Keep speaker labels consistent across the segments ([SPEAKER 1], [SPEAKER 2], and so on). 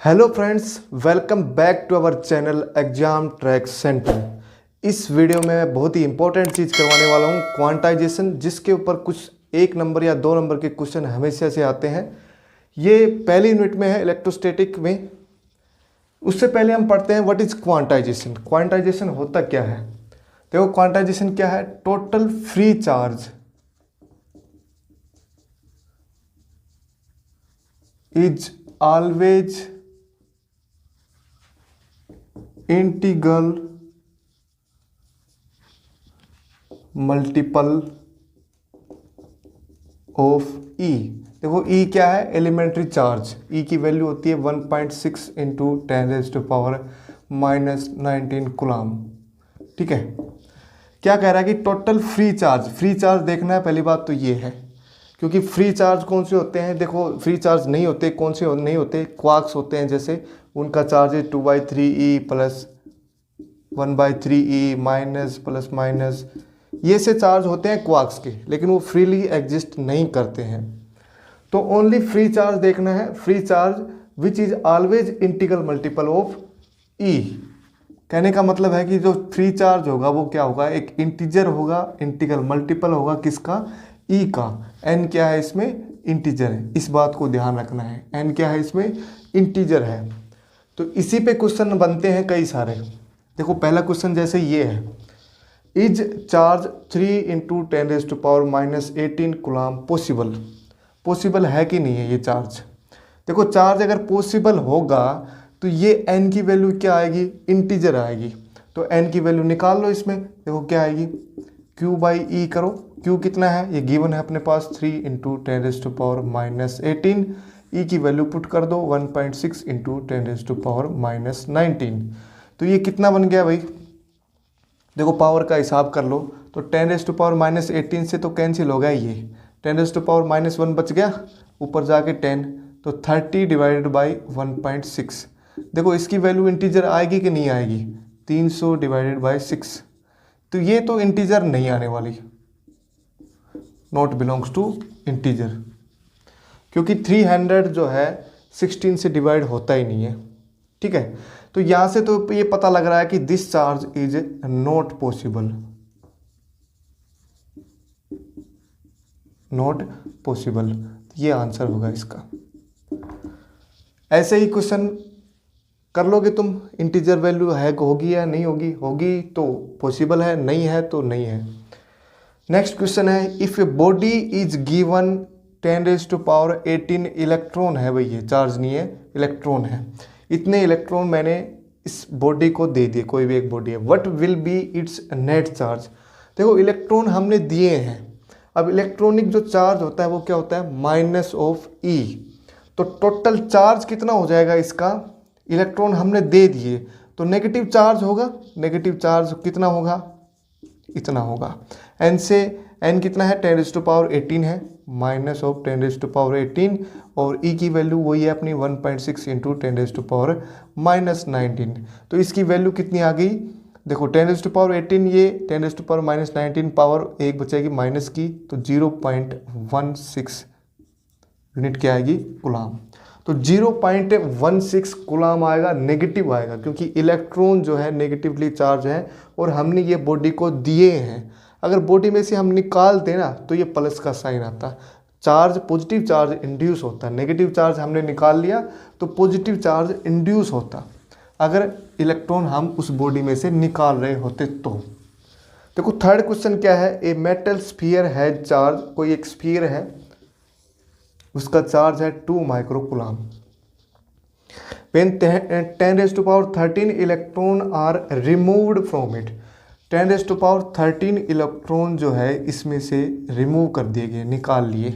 [SPEAKER 1] Hello friends, welcome back to our channel exam track centre. इस video में मैं बहुत ही इंपॉर्टेंट चीज़ करवाने वाला हूँ, क्वांटाइजेशन, जिसके ऊपर कुछ 1 नंबर या 2 नंबर के क्वेश्चन हमेशा से आते हैं। ये पहली यूनिट में है, इलेक्ट्रोस्टैटिक में। उससे पहले हम पढ़ते हैं व्हाट इज क्वांटाइजेशन। क्वांटाइजेशन होता क्या है? देखो, क्वांटाइजेशन क्या है? Total free charge is always integral multiple of e. देखो, ई क्या है? Elementary charge. ई की वैल्यू होती है 1.6 इंटू 10⁻⁻19 कूलम। ठीक है, क्या कह रहा है कि total free charge. Free charge देखना है, पहली बात तो ये है, क्योंकि फ्री चार्ज कौन से होते हैं? देखो, फ्री चार्ज नहीं होते, कौन से नहीं होते? क्वार्क्स होते हैं, जैसे उनका चार्ज है 2/3e plus 1/3e minus plus minus. ये से चार्ज होते हैं क्वार्क्स के, लेकिन वो फ्रीली एग्जिस्ट नहीं करते हैं। तो ओनली फ्री चार्ज देखना है। Free charge which is always integral multiple of e. कहने का मतलब है कि जो फ्री चार्ज होगा वो क्या होगा? एक इंटीजर होगा, इंटीग्रल मल्टीपल होगा किसका? ई का। एन क्या है इसमें? इंटीजर है। इस बात को ध्यान रखना है, एन क्या है इसमें? इंटीजर है। तो इसी पे क्वेश्चन बनते हैं कई सारे। देखो, पहला क्वेश्चन जैसे ये है, is charge 3 into 10⁻⁻18 coulomb possible? Possible है कि नहीं है ये चार्ज? देखो, चार्ज अगर पॉसिबल होगा तो ये n की वैल्यू क्या आएगी? इंटीजर आएगी। तो n की वैल्यू निकाल लो इसमें। देखो क्या आएगी? q/e करो। q कितना है? ये गिवन है अपने पास, 3 इंटू 10⁻⁻18। ई की वैल्यू पुट कर दो 1.6 इंटू 10⁻⁻19। तो ये कितना बन गया भाई? देखो, पावर का हिसाब कर लो तो 10⁻⁻18 से तो कैंसिल हो गया, ये 10⁻⁻1 बच गया, ऊपर जाके 10, तो 30 डिवाइडेड बाई 1.6। देखो, इसकी वैल्यू इंटीजर आएगी कि नहीं आएगी? 300 डिवाइडेड बाई 6। तो ये तो इंटीजर नहीं आने वाली, नॉट बिलोंग्स टू इंटीजर, क्योंकि 300 जो है 16 से डिवाइड होता ही नहीं है। ठीक है, तो यहां से तो ये पता लग रहा है कि this charge is not possible, not possible. ये आंसर होगा इसका। ऐसे ही क्वेश्चन कर लोगे तुम। इंटीजर वैल्यू है, होगी या नहीं होगी? होगी तो पॉसिबल है, नहीं है तो नहीं है। नेक्स्ट क्वेश्चन है, if a body is given 10⁻18 electron है। भाई, ये चार्ज नहीं है, इलेक्ट्रॉन है। इतने इलेक्ट्रॉन मैंने इस बॉडी को दे दिए, कोई भी एक बॉडी है। What will be it's net charge? देखो, इलेक्ट्रॉन हमने दिए हैं। अब इलेक्ट्रॉनिक जो चार्ज होता है वो क्या होता है? माइनस ऑफ ई। तो टोटल चार्ज कितना हो जाएगा इसका? इलेक्ट्रॉन हमने दे दिए तो नेगेटिव चार्ज होगा। नेगेटिव चार्ज कितना होगा? इतना होगा। एन से एन कितना है? 10⁻18 है, माइनस ऑफ 10⁻18, और ई की वैल्यू वही है अपनी 1.6 इंटू 10⁻⁻19। तो इसकी वैल्यू कितनी आ गई? देखो, 10⁻18, ये 10⁻⁻19 पावर एक बचेगी माइनस की, तो 0.16 यूनिट क्या आएगी? कूलम। तो 0.16 कूलम आएगा, नेगेटिव आएगा, क्योंकि इलेक्ट्रॉन जो है नेगेटिवली चार्ज है और हमने ये बॉडी को दिए हैं। अगर बॉडी में से हम निकाल दें ना तो ये प्लस का साइन आता। चार्ज, पॉजिटिव चार्ज इंड्यूस होता। नेगेटिव चार्ज हमने निकाल लिया तो पॉजिटिव चार्ज इंड्यूस होता, अगर इलेक्ट्रॉन हम उस बॉडी में से निकाल रहे होते तो। देखो, थर्ड क्वेश्चन क्या है? A metal sphere has charge. कोई एक स्फीयर है, उसका चार्ज है 2 microcoulomb. When 10⁻13 electron are removed from it. 10⁻13 electron जो है इसमें से रिमूव कर दिए गए, निकाल लिए।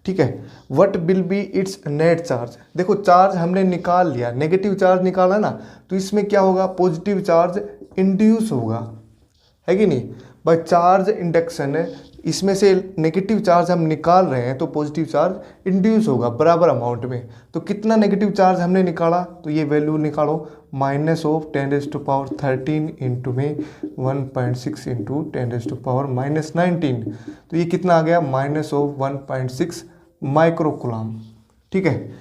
[SPEAKER 1] ठीक है, what will be it's net charge? देखो, चार्ज हमने निकाल लिया, नेगेटिव चार्ज निकाला ना, तो इसमें क्या होगा? पॉजिटिव चार्ज इंड्यूस होगा, है कि नहीं? बाय चार्ज इंडक्शन, इसमें से नेगेटिव चार्ज हम निकाल रहे हैं तो पॉजिटिव चार्ज इंड्यूस होगा बराबर अमाउंट में। तो कितना नेगेटिव चार्ज हमने निकाला? तो ये वैल्यू निकालो, माइनस ऑफ 10⁻13 इंटू में 1.6 इंटू 10⁻⁻19। तो ये कितना आ गया? Minus of 1.6 microcoulomb. ठीक है,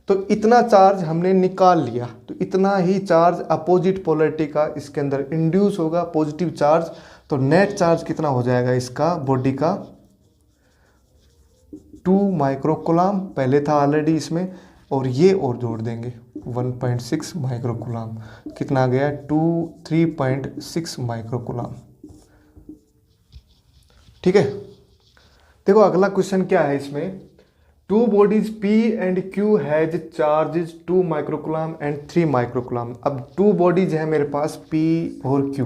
[SPEAKER 1] तो इतना चार्ज हमने निकाल लिया, तो इतना ही चार्ज अपोजिट पोलैरिटी का इसके अंदर इंड्यूस होगा, पॉजिटिव चार्ज। तो नेट चार्ज कितना हो जाएगा इसका बॉडी का 2 माइक्रोकूलम, पहले था ऑलरेडी इसमें, और ये और जोड़ देंगे 1.6 माइक्रोकूलम, कितना आ गया 3.6 माइक्रोकूलम। ठीक है, देखो अगला क्वेश्चन क्या है इसमें, 2 bodies P and Q has charges 2 microcoulomb and 3 microcoulomb. अब 2 bodies है मेरे पास P और Q,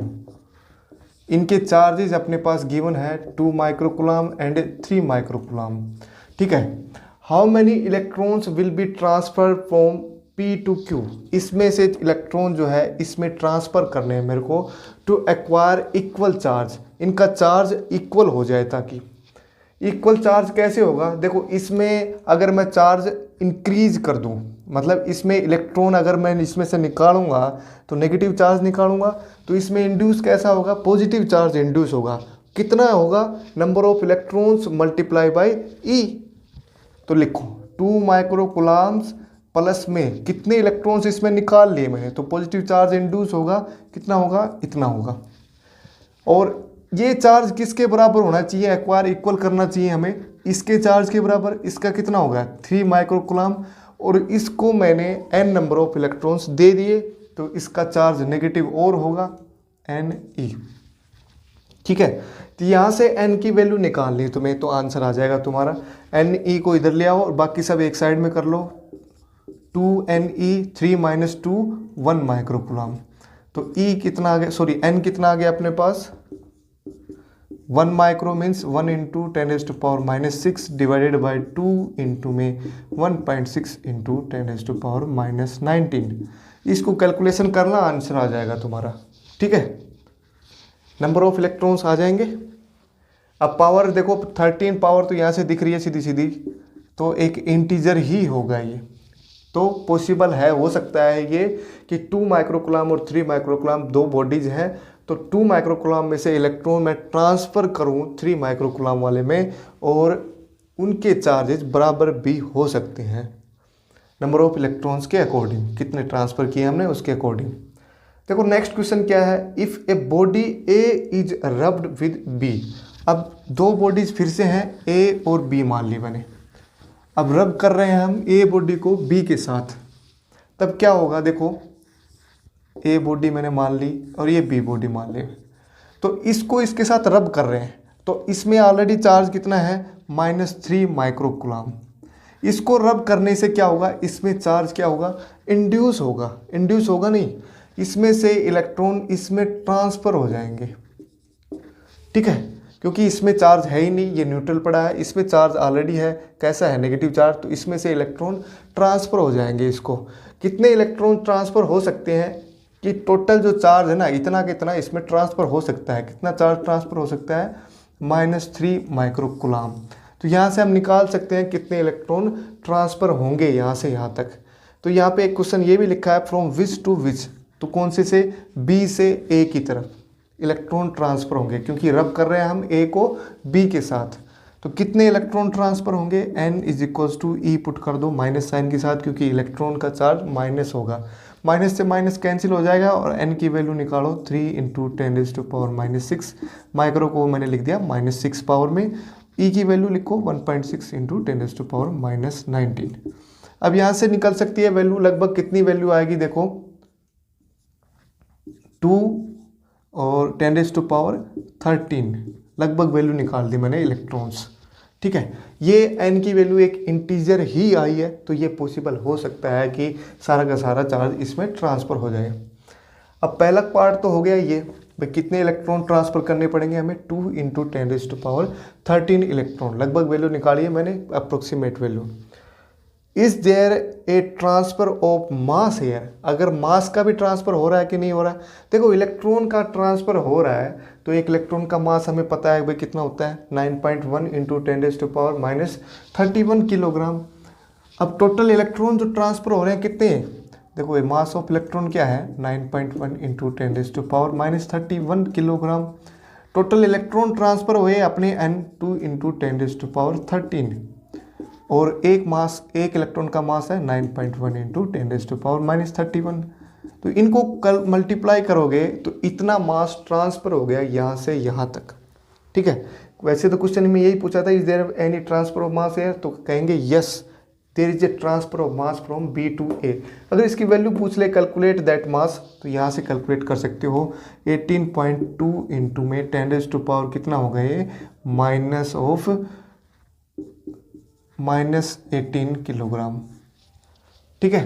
[SPEAKER 1] इनके चार्जेस अपने पास गिवन है 2 माइक्रोकूलम एंड 3 माइक्रोकूलम। ठीक है, how many electrons will be transfer from P to Q, इसमें से इलेक्ट्रॉन जो है इसमें ट्रांसफ़र करने हैं मेरे को टू एक्वायर इक्वल चार्ज, इनका चार्ज इक्वल हो जाए। ताकि इक्वल चार्ज कैसे होगा, देखो इसमें अगर मैं चार्ज इंक्रीज कर दूं, मतलब इसमें इलेक्ट्रॉन अगर मैं इसमें से निकालूंगा तो नेगेटिव चार्ज निकालूंगा, तो इसमें इंड्यूस कैसा होगा, पॉजिटिव चार्ज इंड्यूस होगा। कितना होगा, number of electrons multiply by e. तो लिखो 2 माइक्रोकूलम्स प्लस में कितने इलेक्ट्रॉन्स इसमें निकाल लिए मैंने, तो पॉजिटिव चार्ज इंड्यूस होगा, कितना होगा, इतना होगा। और ये चार्ज किसके बराबर होना चाहिए, एक्वायर इक्वल करना चाहिए हमें इसके चार्ज के बराबर। इसका कितना होगा 3 माइक्रोकूलम, और इसको मैंने n number of electrons they दिए, तो इसका चार्ज नेगेटिव और होगा Ne। ठीक है, तो यहाँ से n की वैल्यू निकालनी है तुम्हें, तो आंसर आ जाएगा तुम्हारा Ne को इधर ले आओ और बाकी सब एक साइड में कर लो। 2Ne 3 - 2 1 माइक्रोकूलम, तो E कितना आ गया, सॉरी N कितना आ गया अपने पास 1 micro means 1 × 10⁻⁻6 divided by 2 into में 1.6 × 10⁻⁻19। इसको कैलकुलेशन करना, आंसर आ जाएगा तुम्हारा। ठीक है, नंबर ऑफ इलेक्ट्रॉन्स आ जाएंगे। अब पावर देखो 13 पावर तो यहाँ से दिख रही है सीधी सीधी, तो एक इंटीजर ही होगा ये, तो पॉसिबल है, हो सकता है ये कि 2 माइक्रोकूलम और 3 माइक्रोकूलम 2 बॉडीज हैं, तो 2 माइक्रोकूलम में से इलेक्ट्रॉन मैं ट्रांसफ़र करूं 3 माइक्रोकूलम वाले में, और उनके चार्जेस बराबर भी हो सकते हैं नंबर ऑफ इलेक्ट्रॉन्स के अकॉर्डिंग, कितने ट्रांसफ़र किए हमने उसके अकॉर्डिंग। देखो नेक्स्ट क्वेश्चन क्या है, if a body A is rubbed with B. अब 2 बॉडीज फिर से हैं ए और बी मान ली मैंने, अब रब कर रहे हैं हम ए बॉडी को बी के साथ, तब क्या होगा, देखो ए बॉडी मैंने मान ली और ये बी बॉडी मान ली, तो इसको इसके साथ रब कर रहे हैं, तो इसमें ऑलरेडी चार्ज कितना है -3 माइक्रोकूलम। इसको रब करने से क्या होगा, इसमें चार्ज क्या होगा, इंड्यूस होगा, इंड्यूस होगा नहीं, इसमें से इलेक्ट्रॉन इसमें ट्रांसफ़र हो जाएंगे। ठीक है, क्योंकि इसमें चार्ज है ही नहीं, ये न्यूट्रल पड़ा है, इसमें चार्ज ऑलरेडी है, कैसा है नेगेटिव चार्ज, तो इसमें से इलेक्ट्रॉन ट्रांसफ़र हो जाएंगे। इसको कितने इलेक्ट्रॉन ट्रांसफ़र हो सकते हैं, कि टोटल जो चार्ज है ना इतना कितना इसमें ट्रांसफ़र हो सकता है, कितना चार्ज ट्रांसफ़र हो सकता है -3 माइक्रोकूलम। तो यहाँ से हम निकाल सकते हैं कितने इलेक्ट्रॉन ट्रांसफ़र होंगे यहाँ से यहाँ तक। तो यहाँ पे एक क्वेश्चन ये भी लिखा है फ्रॉम विच टू विच, तो कौन से बी से ए की तरफ इलेक्ट्रॉन ट्रांसफ़र होंगे, क्योंकि रब कर रहे हैं हम ए को बी के साथ, तो कितने इलेक्ट्रॉन ट्रांसफ़र होंगे, n = E पुट कर दो माइनस साइन के साथ, क्योंकि इलेक्ट्रॉन का चार्ज माइनस होगा, माइनस से माइनस कैंसिल हो जाएगा, और n की वैल्यू निकालो 3 × 10⁻⁻6 माइक्रो को मैंने लिख दिया -6 पावर में, E की वैल्यू लिखो 1.6 × 10⁻⁻19। अब यहाँ से निकल सकती है वैल्यू, लगभग कितनी वैल्यू आएगी, देखो 2 और 10⁻13 लगभग वैल्यू निकाल दी मैंने इलेक्ट्रॉन्स। ठीक है, ये n की वैल्यू एक इंटीजर ही आई है, तो ये पॉसिबल हो सकता है कि सारा का सारा चार्ज इसमें ट्रांसफ़र हो जाए। अब पहला पार्ट तो हो गया ये, भाई कितने इलेक्ट्रॉन ट्रांसफ़र करने पड़ेंगे हमें, 2 × 10⁻13 इलेक्ट्रॉन, लगभग वैल्यू निकाली है मैंने, approximate value. Is there a transfer of mass here, अगर मास का भी ट्रांसफ़र हो रहा है कि नहीं हो रहा है। देखो इलेक्ट्रॉन का ट्रांसफ़र हो रहा है, तो एक इलेक्ट्रॉन का मास हमें पता है भाई कितना होता है, 9.1 × 10⁻31 किलोग्राम। अब टोटल इलेक्ट्रॉन जो ट्रांसफ़र हो रहे हैं कितने हैं, देखो ये मास ऑफ इलेक्ट्रॉन क्या है 9.1 × 10⁻31 किलोग्राम। टोटल इलेक्ट्रॉन ट्रांसफ़र हुए अपने n 2 × 10⁻13, और एक इलेक्ट्रॉन का मास है 9.1 इंटू 10⁻⁻31। तो इनको कल मल्टीप्लाई करोगे तो इतना मास ट्रांसफर हो गया यहाँ से यहाँ तक। ठीक है, वैसे तो क्वेश्चन में यही पूछा था, is there any transfer of mass है, तो कहेंगे yes there is a transfer of mass from B to A. अगर इसकी वैल्यू पूछ ले कैलकुलेट दैट मास, तो यहाँ से कैलकुलेट कर सकते हो। 18.2 इंटू में 10⁻⁻ कितना होगा ये, -18 किलोग्राम। ठीक है,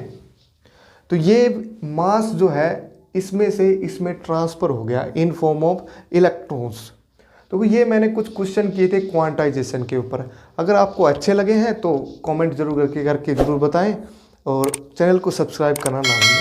[SPEAKER 1] तो ये मास जो है इसमें से इसमें ट्रांसफर हो गया इन फॉर्म ऑफ इलेक्ट्रॉन्स। तो ये मैंने कुछ क्वेश्चन किए थे क्वांटाइजेशन के ऊपर। अगर आपको अच्छे लगे हैं तो कमेंट जरूर करके जरूर बताएं और चैनल को सब्सक्राइब करना ना भूलें।